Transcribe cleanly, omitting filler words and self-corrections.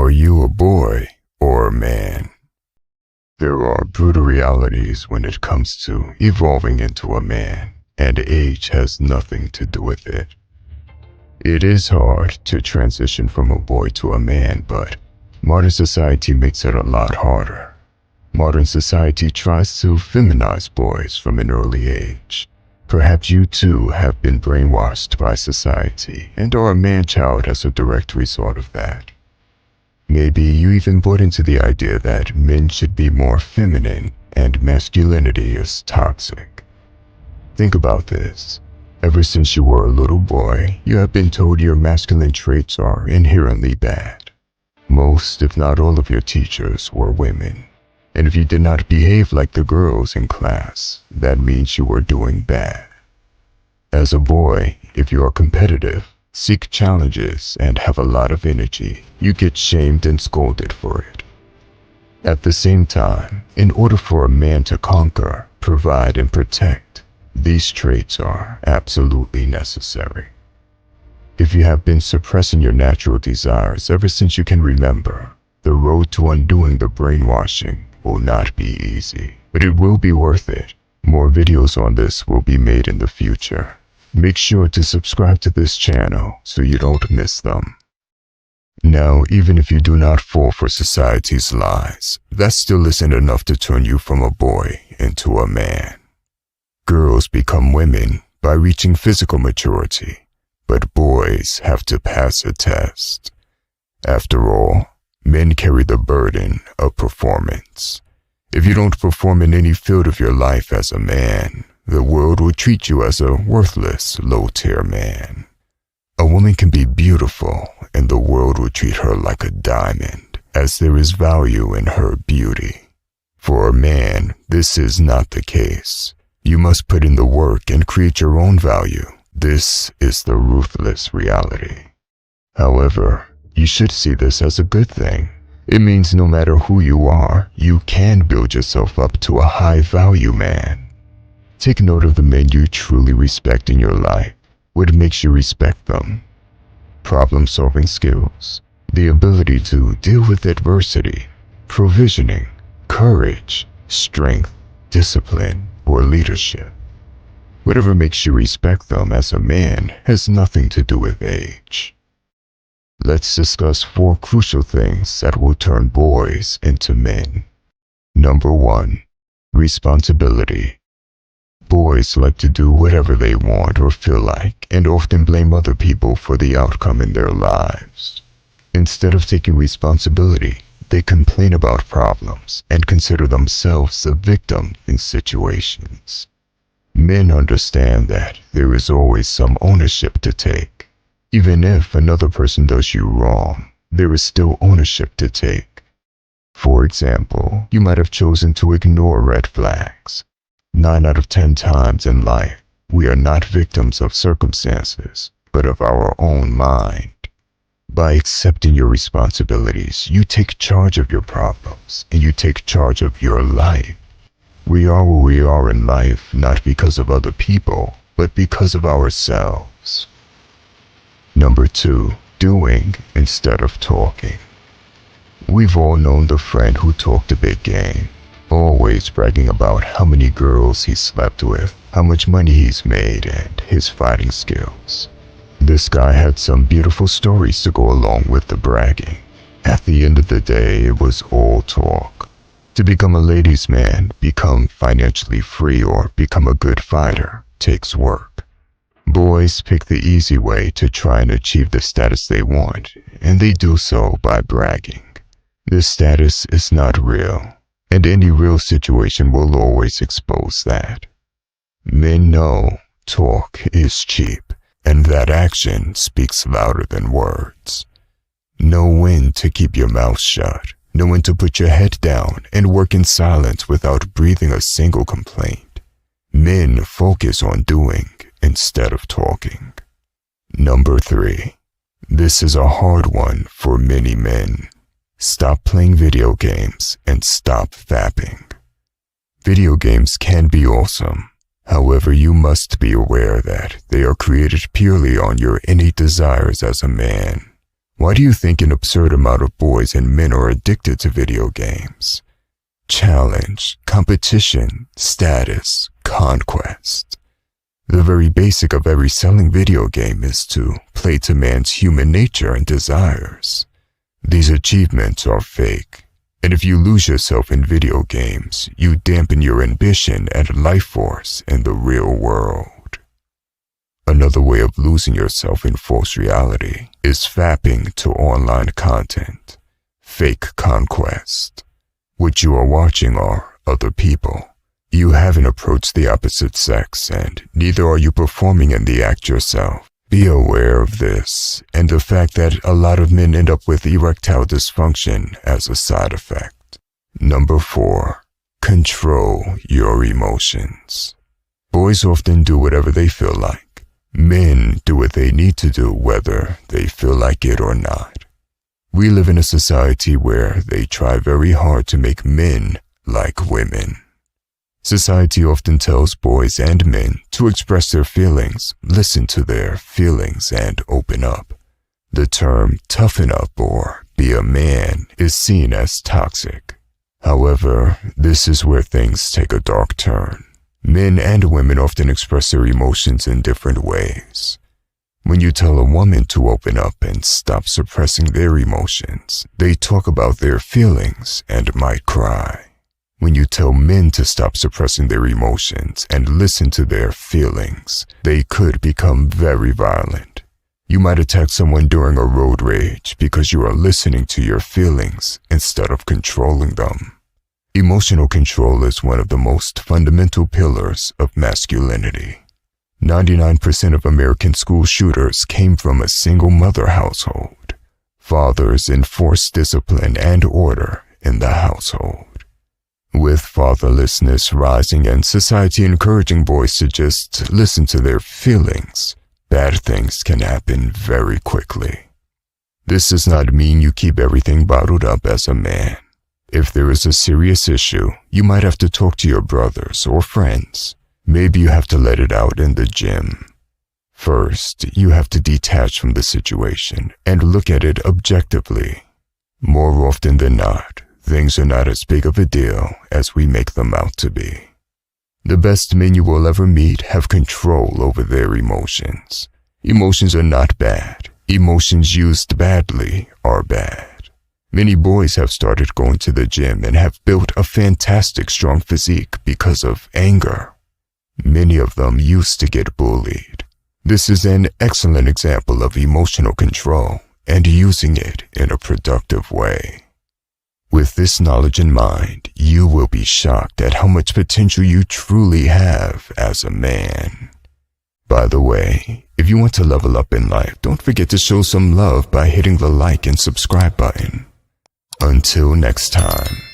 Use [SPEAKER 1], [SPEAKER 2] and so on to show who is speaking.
[SPEAKER 1] Are you a boy or a man? There are brutal realities when it comes to evolving into a man, and age has nothing to do with it. It is hard to transition from a boy to a man, but modern society makes it a lot harder. Modern society tries to feminize boys from an early age. Perhaps you too have been brainwashed by society and are a man-child as a direct result of that. Maybe you even bought into the idea that men should be more feminine and masculinity is toxic. Think about this. Ever since you were a little boy, you have been told your masculine traits are inherently bad. Most, if not all of your teachers were women. And if you did not behave like the girls in class, that means you were doing bad. As a boy, if you are competitive, seek challenges, and have a lot of energy, you get shamed and scolded for it. At the same time, in order for a man to conquer, provide, and protect, these traits are absolutely necessary. If you have been suppressing your natural desires ever since you can remember, the road to undoing the brainwashing will not be easy, but it will be worth it. More videos on this will be made in the future. Make sure to subscribe to this channel so you don't miss them. Now, even if you do not fall for society's lies, that still isn't enough to turn you from a boy into a man. Girls become women by reaching physical maturity, but boys have to pass a test. After all, men carry the burden of performance. If you don't perform in any field of your life as a man, the world will treat you as a worthless, low-tier man. A woman can be beautiful, and the world will treat her like a diamond, as there is value in her beauty. For a man, this is not the case. You must put in the work and create your own value. This is the ruthless reality. However, you should see this as a good thing. It means no matter who you are, you can build yourself up to a high-value man. Take note of the men you truly respect in your life. What makes you respect them? Problem-solving skills, the ability to deal with adversity, provisioning, courage, strength, discipline, or leadership. Whatever makes you respect them as a man has nothing to do with age. Let's discuss 4 crucial things that will turn boys into men. Number 1. Responsibility. Boys like to do whatever they want or feel like, and often blame other people for the outcome in their lives. Instead of taking responsibility, they complain about problems and consider themselves the victim in situations. Men understand that there is always some ownership to take. Even if another person does you wrong, there is still ownership to take. For example, you might have chosen to ignore red flags. 9 out of 10 times in life, we are not victims of circumstances, but of our own mind. By accepting your responsibilities, you take charge of your problems, and you take charge of your life. We are where we are in life not because of other people, but because of ourselves. Number 2. Doing instead of talking. We've all known the friend who talked a big game, always bragging about how many girls he slept with, how much money he's made, and his fighting skills. This guy had some beautiful stories to go along with the bragging. At the end of the day, it was all talk. To become a ladies' man, become financially free, or become a good fighter takes work. Boys pick the easy way to try and achieve the status they want, and they do so by bragging. This status is not real, and any real situation will always expose that. Men know talk is cheap, and that action speaks louder than words. Know when to keep your mouth shut, know when to put your head down and work in silence without breathing a single complaint. Men focus on doing instead of talking. Number 3. This is a hard one for many men. Stop playing video games and stop fapping. Video games can be awesome. However, you must be aware that they are created purely on your innate desires as a man. Why do you think an absurd amount of boys and men are addicted to video games? Challenge, competition, status, conquest. The very basic of every selling video game is to play to man's human nature and desires. These achievements are fake, and if you lose yourself in video games, you dampen your ambition and life force in the real world. Another way of losing yourself in false reality is fapping to online content, fake conquest. What you are watching are other people. You haven't approached the opposite sex, and neither are you performing in the act yourself. Be aware of this, and the fact that a lot of men end up with erectile dysfunction as a side effect. Number 4. Control your emotions. Boys often do whatever they feel like. Men do what they need to do whether they feel like it or not. We live in a society where they try very hard to make men like women. Society often tells boys and men to express their feelings, listen to their feelings, and open up. The term toughen up or be a man is seen as toxic. However, this is where things take a dark turn. Men and women often express their emotions in different ways. When you tell a woman to open up and stop suppressing their emotions, they talk about their feelings and might cry. When you tell men to stop suppressing their emotions and listen to their feelings, they could become very violent. You might attack someone during a road rage because you are listening to your feelings instead of controlling them. Emotional control is one of the most fundamental pillars of masculinity. 99% of American school shooters came from a single mother household. Fathers enforced discipline and order in the household. With fatherlessness rising and society encouraging boys to just listen to their feelings, bad things can happen very quickly. This does not mean you keep everything bottled up as a man. If there is a serious issue, you might have to talk to your brothers or friends. Maybe you have to let it out in the gym. First, you have to detach from the situation and look at it objectively. More often than not, things are not as big of a deal as we make them out to be. The best men you will ever meet have control over their emotions. Emotions are not bad. Emotions used badly are bad. Many boys have started going to the gym and have built a fantastic strong physique because of anger. Many of them used to get bullied. This is an excellent example of emotional control and using it in a productive way. With this knowledge in mind, you will be shocked at how much potential you truly have as a man. By the way, if you want to level up in life, don't forget to show some love by hitting the like and subscribe button. Until next time.